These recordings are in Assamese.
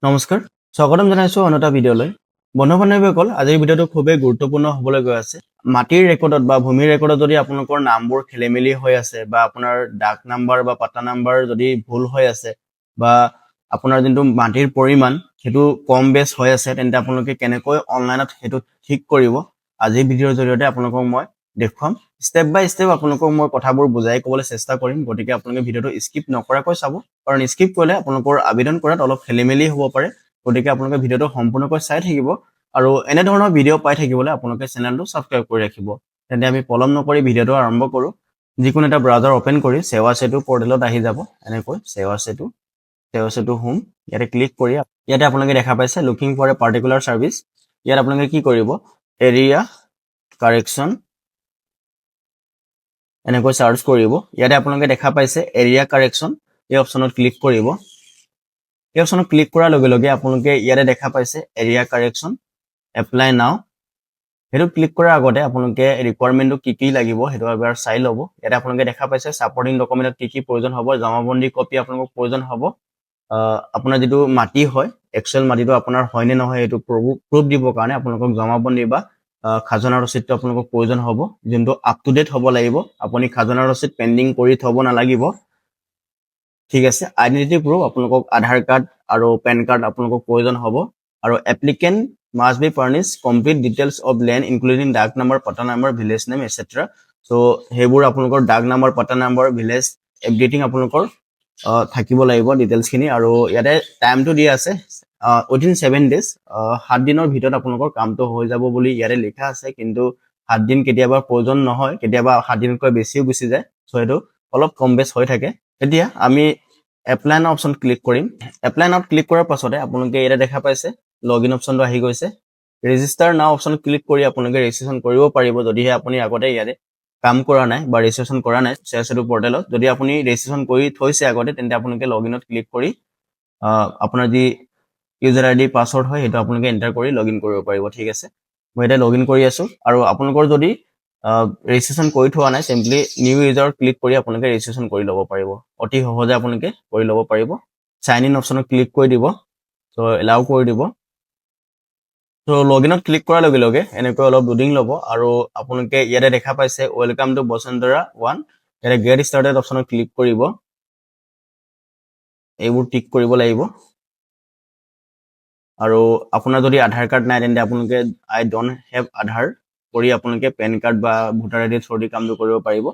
নমস্কাৰ স্বাগতম জনাইছো অন্য এটা ভিডিঅ'লৈ বন্ধু বান্ধৱীসকল আজিৰ ভিডিঅ'টো খুবেই গুৰুত্বপূৰ্ণ হ'বলৈ গৈ আছে মাটিৰ ৰেকৰ্ডত বা ভূমিৰ ৰেকৰ্ডত যদি আপোনালোকৰ নামবোৰ খেলিমেলি হৈ আছে বা আপোনাৰ ডাক নাম্বাৰ বা পাটা নাম্বাৰ যদি ভুল হৈ আছে বা আপোনাৰ যোনটো মাটিৰ পৰিমাণ সেইটো কম বেছ হৈ আছে তেন্তে আপোনালোকে কেনেকৈ অনলাইনত সেইটো ঠিক কৰিব আজিৰ ভিডিঅ'ৰ জৰিয়তে আপোনালোকক মই দেখুৱাম ষ্টেপ বাই ষ্টেপ আপোনালোকক মই কথাবোৰ বুজাই ক'বলৈ চেষ্টা কৰিম গতিকে আপোনালোকে ভিডিঅ'টো স্কিপ নকৰাকৈ চাব কাৰণ স্কিপ কৰিলে আপোনালোকৰ আবেদন কৰাত অলপ খেলিমেলি হ'ব পাৰে গতিকে আপোনালোকে ভিডিঅ'টো সম্পূৰ্ণকৈ চাই থাকিব আৰু এনে ধৰণৰ ভিডিঅ' পাই থাকিবলৈ আপোনালোকে চেনেলটো সাবস্ক্ৰাইব কৰি ৰাখিব তেন্তে আমি পলম নকৰি ভিডিঅ'টো আৰম্ভ কৰোঁ যিকোনো এটা ব্ৰাউজাৰ ওপেন কৰি সেৱা সেতু পৰ্টেলত আহি যাব এনেকৈ সেৱা সেতু হোম ইয়াতে ক্লিক কৰি ইয়াতে আপোনালোকে দেখা পাইছে looking for a particular service ইয়াত আপোনালোকে কি কৰিব এৰিয়া কাৰেকশ্যন এনেকৈ সাৰ্চ কৰিব ইয়াতে আপোনালোকে দেখা পাইছে এৰিয়া কাৰেকশ্যন এই অপচনত ক্লিক কৰিব এই অপচনত ক্লিক কৰাৰ লগে লগে আপোনালোকে ইয়াতে দেখা পাইছে এৰিয়া কাৰেকশ্যন এপ্লাই নাও হেতু ক্লিক কৰাৰ আগতে আপোনালোকে ৰিকোয়াৰমেন্টটো কি লাগিব হেতু এবাৰ চাই ল'ব ইয়াতে আপোনালোকে দেখা পাইছে সাপোৰ্টিং ডকুমেন্টত কি প্ৰয়োজন হ'ব জমাবন্দী কপি আপোনালোকক প্ৰয়োজন হ'ব আপোনাৰ যেটো মাটি হয় এক্সেল মাটিটো আপোনাৰ হয় নে নহয় এটো প্ৰুফ দিবৰ কাৰণে আপোনালোকক জমাবন্দী বা খাজনা ৰচিদটো আপোনালোকক প্ৰয়োজন হ'ব যোনটো আপ টু ডেট হ'ব লাগিব আপুনি খাজনা ৰচিদ পেন্ডিং কৰি থব নালাগিব ঠিক আছে আইডেন্টিটি প্ৰুফ আপোনালোকক আধাৰ কাৰ্ড আৰু পেন কাৰ্ড আপোনালোকক প্ৰয়োজন হ'ব আৰু applicant must be furnished complete details of land including dag number patta number village name etcetera so হেবোৰ আপোনালোকৰ dag number patta number village everything আপোনালোকৰ থাকিব লাগিব ডিটেইলছ খিনি আৰু ইয়াতে টাইমটো দিয়া আছে within 7 days 7 দিনৰ ভিতৰত আপোনালোকৰ কামটো হৈ যাব বুলি ইয়াতে লিখা আছে কিন্তু 7 দিন কেতিয়াবা প্ৰয়োজন নহয় কেতিয়াবা 7 দিনকৈ বেছিও গুছি যায় সো এটো অলপ কম বেছ হৈ থাকে এতিয়া আমি এপ্লাই নাও অপচন ক্লিক কৰিম এপ্লাই নাও ক্লিক কৰাৰ পাছতে আপোনালোকে এটা দেখা পাইছে লগইন অপচনটো আহি গৈছে ৰেজিষ্টাৰ নাও অপচন ক্লিক কৰি আপোনালোকে ৰেজিষ্ট্ৰেচন কৰিব পাৰিব যদিহে আপুনি আগতে ইয়াতে কাম কৰা নাই বা ৰেজিষ্ট্ৰেচন কৰা নাই সেটো পৰ্টেলত যদি আপুনি ৰেজিষ্ট্ৰেচন কৰি থৈছে আগতে তেন্তে আপোনালোকে লগইনত ক্লিক কৰি আপোনাৰ যি ইউজাৰ আইডি পাসওয়াৰ্ড হয় হেতু আপোনালোকে এন্টাৰ কৰি লগইন কৰিব পাৰিব ঠিক আছে মই এটা লগইন কৰি আছো আৰু আপোনালোকৰ যদি ৰেজিষ্ট্ৰেচন কৰি থোৱা নাই সিম্পলি নিউ ইউজাৰ ক্লিক কৰি আপোনালোকে ৰেজিষ্ট্ৰেচন কৰি ল'ব পাৰিব অতি সহজে আপোনালোকে কৰি ল'ব পাৰিব সাইন ইন অপচনত ক্লিক কৰি দিব সো এলাউ কৰি দিব সো লগইনত ক্লিক কৰাৰ লগে লগে এনেকৈ অলপ লোডিং ল'ব আৰু আপোনালোকে ইয়াতে দেখা পাইছে ওয়েলকাম টু বসুন্ধৰা 1 ইয়াতে গেট ষ্টাৰ্টেড অপচনত ক্লিক কৰিব এইবোৰ টিক কৰিব লাগিব আৰু আপোনাৰ যদি আধাৰ কাৰ্ড নাই তেন্তে আপোনালোকে আই ডোন্ট হেভ আধাৰ কৰি আপোনালোকে পেন কাৰ্ড বা ভোটাৰ আইডি থ্ৰুদি কামটো কৰিব পাৰিব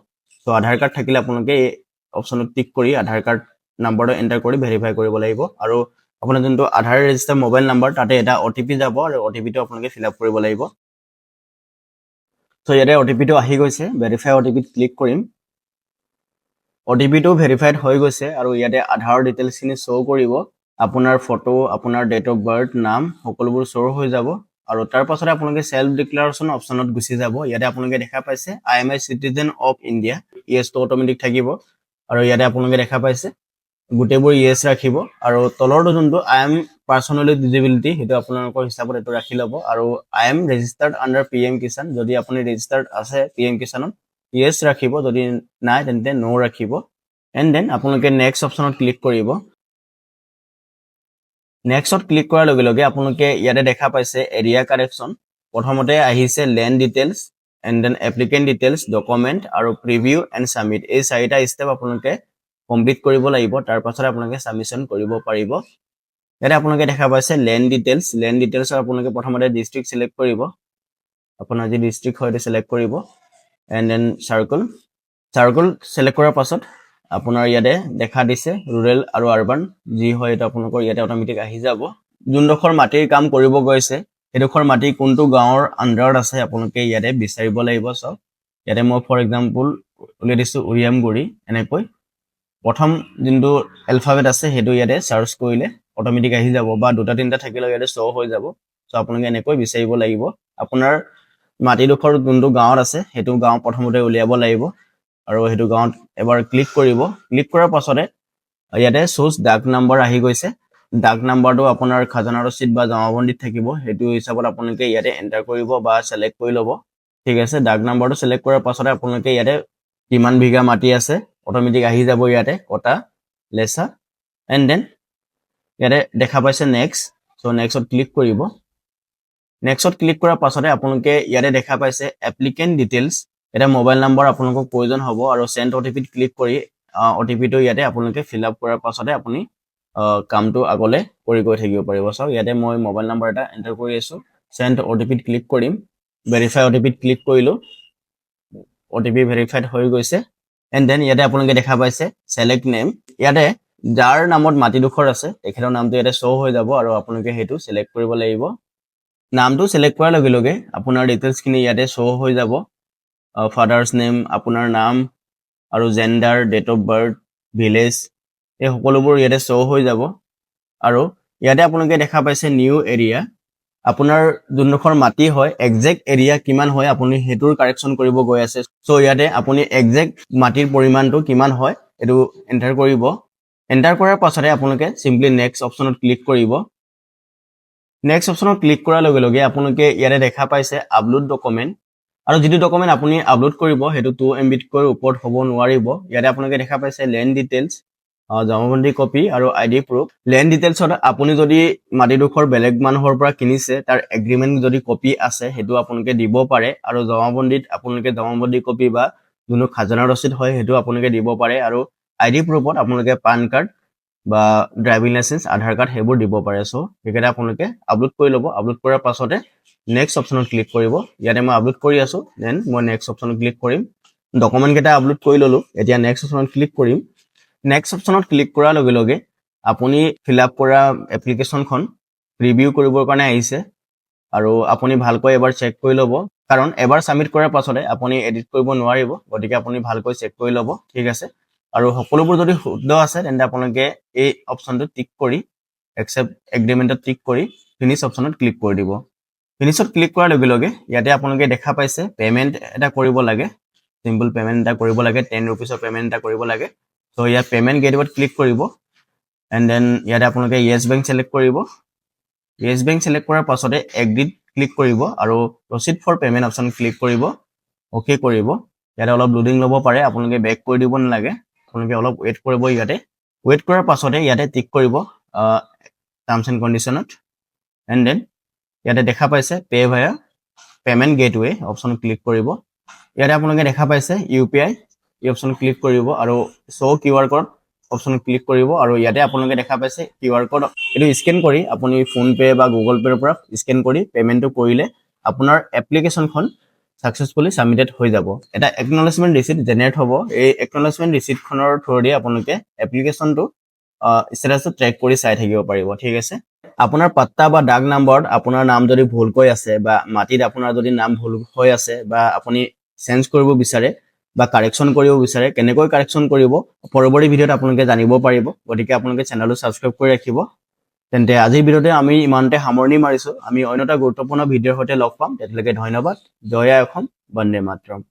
সো আধাৰ কাৰ্ড থাকিলে আপোনালোকে এই অপচনত টিক কৰি আধাৰ কাৰ্ড নাম্বাৰটো এন্টাৰ কৰি ভেৰিফাই কৰিব লাগিব আৰু আপোনাৰ যোনটো আধাৰ ৰেজিষ্টাৰ মোবাইল নাম্বাৰ তাতে এটা ওটিপি যাব আৰু ওটিপিটো আপোনালোকে ফিল আপ কৰিব লাগিব সো ইয়াতে ওটিপিটো আহি গৈছে ভেৰিফাই ওটিপিত ক্লিক কৰিম ওটিপিটো ভেৰিফাইড হৈ গৈছে আৰু ইয়াতে আধাৰ ডিটেইলছখিনি শো কৰিব আপোনাৰ ফটো আপোনাৰ ডেট অফ বাৰ্থ নাম সকলোবোৰ শো হৈ যাব আৰু তাৰ পাছতে আপোনালোকে সেলফ ডিক্লাৰেশন অপচনত গুছি যাব ইয়াতে আপোনালোকে দেখা পাইছে I M a citizen of India yes টো অটোমেটিক থাকিব আৰু ইয়াতে আপোনালোকে দেখা পাইছে গুটেবোৰ ইয়েস ৰাখিব আৰু তলৰটো যোনটো আই এম পাৰ্সোনালি ডিজেবিলিটি হেতু আপোনালোকৰ হিচাপত এটো ৰাখি ল'ব আৰু I am registered under PM Kisan যদি আপুনি ৰেজিষ্টাৰ্ড আছে পিএম কিষাণত ইয়েস ৰাখিব যদি নাই তেন্তে নো ৰাখিব এন্ড দেন আপোনালোকে নেক্সট অপচনত ক্লিক কৰিব নেক্সটত ক্লিক কৰাৰ লগে লগে আপোনালোকে ইয়াতে দেখা পাইছে এৰিয়া কাৰেকশ্যন প্ৰথমতে আহিছে land details and then applicant details document আৰু প্ৰিভিউ এন্ড সাবমিট এই চাৰিটা ষ্টেপ আপোনালোকে কমপ্লিট কৰিব লাগিব তাৰ পাছত আপোনালোকে সাবমিশন কৰিব পাৰিব ইয়াতে আপোনালোকে দেখা পাইছে ল্যান্ড ডিটেইলছ আপোনালোকে প্ৰথমতে ডিস্ট্ৰিক্ট সিলেক্ট কৰিব আপোনাৰ যি ডিস্ট্ৰিক্ট হয় সিলেক্ট কৰিব এন্ড দেন সাৰ্কেল সিলেক্ট কৰাৰ পাছত আপোনাৰ ইয়াতে দেখা দিছে ৰুৰেল আৰু আৰবান যি হয় এটা আপোনালোকৰ ইয়াতে অটোমেটিক আহি যাব যোনডোখৰ মাটিৰ কাম কৰিব গৈছে হেডোখৰ মাটি কোনটো গাঁৱৰ আন্ডাৰত আছে আপোনালোকে ইয়াতে বিচাৰিব লাগিব সব ইয়াতে মই ফৰ এক্সাম্পল উলিয়াই দিছো উৰিয়ামগুৰি এনেকৈ প্ৰথম যোনটো এলফাবেট আছে হেতু ইয়াতে সাৰ্চ কৰিলে অটোমেটিক আহি যাব বা দুটা তিনটা থাকিলে ইয়াতে শো হৈ যাব সো আপোনালোকে এনেকৈ বিচাৰিব লাগিব আপোনাৰ মাটিডোখৰ যোনটো গাঁৱত আছে হেতু গাঁও প্ৰথমতে উলিয়াব লাগিব আৰু হেতু গাঁৱত এবাৰ ক্লিক কৰিব ক্লিক কৰাৰ পাছতে ইয়াতে চুজ ডাক নম্বৰ আহি গৈছে ডাক নম্বৰটো আপোনাৰ খাজনা ৰচিদ বা জমাবন্দীত থাকিব হেতু হিচাপত আপোনালোকে ইয়াতে এন্টাৰ কৰিব বা সিলেক্ট কৰি ল'ব ঠিক আছে ডাক নম্বৰটো সিলেক্ট কৰাৰ পাছতে আপোনালোকে ইয়াতে কিমান বিঘা মাটি আছে অটোমেটিক আহি যাব ইয়াতে কটা লেছা এন্ড দেন ইয়াতে দেখা পাইছে নেক্সট সো নেক্সটত ক্লিক কৰিব নেক্সটত ক্লিক কৰাৰ পাছতে আপোনালোকে ইয়াতে দেখা পাইছে এপ্লিকেন্ট ডিটেইলছ এটা মোবাইল নম্বৰ আপোনালোকক প্ৰয়োজন হ'ব আৰু সেন্ড ওটিপি ক্লিক কৰি ওটিপিটো ইয়াতে আপোনালোকে ফিল আপ কৰাৰ পাছতে আপুনি কামটো আগলে কৰি গৈ থাকিব পাৰিব সো ইয়াতে মই মোবাইল নম্বৰ এটা এন্টাৰ কৰি আছো সেন্ড ওটিপি ক্লিক কৰিম ভেৰিফাই ওটিপি ক্লিক কৰিলো ওটিপি ভেৰিফাইড হৈ গৈছে এন্ড দেন ইয়াতে আপোনালোকে দেখা পাইছে সিলেক্ট নেম ইয়াতে যাৰ নামত মাটিডোখৰ আছে তেখেতৰ নামটো ইয়াতে শো হৈ যাব আৰু আপোনালোকে হেতু সিলেক্ট কৰিব লাগিব নামটো সিলেক্ট কৰাৰ লগে লগে আপোনাৰ ডিটেইলছ খিনি ইয়াতে শো হৈ যাব ফাদাৰ্স নেম আপোনাৰ নাম আৰু gender date of birth village এই সকলোবোৰ ইয়াতে শো হৈ যাব আৰু ইয়াতে আপোনালোকে দেখা পাইছে নিউ এৰিয়া আপোনাৰ যোনডোখৰ মাটি হয় এক্সাক্ট এৰিয়া কিমান হয় আপুনি হেতুৰ কাৰেকচন কৰিব গৈ আছে সো ইয়াতে আপুনি এক্সাক্ট মাটিৰ পৰিমাণটো কিমান হয় এটো এন্টাৰ কৰিব এন্টাৰ কৰাৰ পাছতে আপোনালোকে সিম্পলি নেক্সট অপচনত ক্লিক কৰিব নেক্সট অপচনত ক্লিক কৰাৰ লগে লগে আপোনালোকে ইয়াতে দেখা পাইছে আপলোড ডকুমেন্ট আৰু যেটো ডকুমেন্ট আপুনি আপলোড কৰিব হেতু 2 MB কৈ ওপৰত হ'ব নোৱাৰিব ইয়াতে আপোনালোকে দেখা পাইছে ল্যান্ড ডিটেইলছ জমাবন্দী কপি আৰু আইডি প্ৰুফ ল্যান্ড ডিটেইলছত আপুনি যদি মাটিডোখৰ বেলেগ মানুহৰ পৰা কিনিছে তাৰ এগ্ৰিমেন্ট যদি কপি আছে হেতু আপোনালোকে দিব পাৰে আৰু জমাবন্দীত আপোনালোকে জমাবন্দী কপি বা যোনো খাজনা ৰচিদ হয় হেতু আপোনালোকে দিব পাৰে আৰু আইডি প্ৰুফত আপোনালোকে পান কাৰ্ড বা ড্ৰাইভিং লাইসেন্স আধাৰ কাৰ্ড হেবোৰ দিব পাৰে সো হেকেটা আপোনালোকে আপলোড কৰি ল'ব আপলোড কৰাৰ পাছতে নেক্সট অপচনত ক্লিক কৰিব ইয়াতে মই আপলোড কৰি আছো দেন মই নেক্সট অপচনত ক্লিক কৰিম ডকুমেন্ট কেটা আপলোড কৰি ললো এতিয়া নেক্সট অপচনত ক্লিক কৰিম নেক্সট অপচনত ক্লিক কৰাৰ লগে লগে আপুনি ফিল আপ কৰা এপ্লিকেশনখন ৰিভিউ কৰিবৰ কাৰণে আহিছে আৰু আপুনি ভালকৈ এবাৰ চেক কৰি ল'ব কাৰণ এবাৰ সাবমিট কৰাৰ পাছতে আপুনি এডিট কৰিব নোৱাৰিব গতিকে আপুনি ভালকৈ চেক কৰি ল'ব ঠিক আছে আৰু সকলোবোৰ যদি শুদ্ধ আছে তেন্তে আপোনালোকে এই অপচনটো টিক কৰি একসেপ্ট এগ্ৰিমেন্টত টিক কৰি ফিনিশ অপচনত ক্লিক কৰি দিব ফিনিশত ক্লিক কৰাৰ লগে লগে ইয়াতে আপোনালোকে দেখা পাইছে পেমেন্ট এটা কৰিব লাগে সিম্পল পেমেন্ট এটা কৰিব লাগে 10 रुपीसৰ পেমেন্ট এটা কৰিব লাগে সো ইয়াত পেমেন্ট গেটৱত ক্লিক কৰিব এন্ড দেন ইয়াতে আপোনালোকে ইয়েস বেংক সিলেক্ট কৰিব ইয়েস বেংক সিলেক্ট কৰাৰ পাছতে এগ্ৰিড ক্লিক কৰিব আৰু প্ৰসিড ফৰ পেমেন্ট অপচন ক্লিক কৰিব ওকে কৰিব ইয়াতে অলপ লোডিং ল'ব পাৰে আপোনালোকে বেক কৰি দিব নালাগে আপোনালোকে অলপ ওয়েট কৰিব ইয়াতে ওয়েট কৰাৰ পাছতে ইয়াতে টিক কৰিব টার্মস এন্ড কন্ডিশনত এন্ড দেন ইয়াতে দেখা পাইছে pay via payment gateway option click কৰিব ইয়াতে আপোনালোকে দেখা পাইছে ইউপিআই এই অপচন ক্লিক কৰিব আৰু শো কিউআৰ কোড অপচন ক্লিক কৰিব আৰু ইয়াতে আপোনালোকে দেখা পাইছে কিউআৰ কোড এটো স্ক্যান কৰি আপুনি ফোন পে বা গুগল পেৰ পৰা স্ক্যান কৰি পেমেন্টটো কৰিলে আপোনাৰ এপ্লিকেশনখন সাকসেসফুলি সাবমিটেড হৈ যাব এটা একনলেজমেন্ট ৰিসিপ্ট জেনাৰেট হ'ব এই একনলেজমেন্ট ৰিসিপ্ট খনৰ থ্ৰুদি আপোনালোকে এপ্লিকেশনটো স্ট্যাটাসটো ট্ৰেক কৰি চাই থাকিব পাৰিব ঠিক আছে আপোনাৰ পাত্তা বা ডাক নম্বৰত আপোনাৰ নাম যদি ভুলকৈ আছে বা মাটিত আপোনাৰ যদি নাম ভুল হৈ আছে বা আপুনি চেঞ্জ কৰিব বিচাৰে বা কাৰেকচন কৰিব বিচাৰে কেনেকৈ কাৰেকচন কৰিব পৰৱৰ্তী ভিডিঅত আপোনালোকে জানিব পাৰিব গতিকে আপোনালোকে চেনেলটো সাবস্ক্ৰাইব কৰি ৰাখিব তেন্তে আজিৰ ভিডিঅতে আমি ইমানতে সামৰণি মাৰিছো আমি অন্য এটা গুৰুত্বপূৰ্ণ ভিডিঅৰ সৈতে লগ পাম তেতিয়ালৈকে ধন্যবাদ জয় আই অসম বন্দে মাতৰম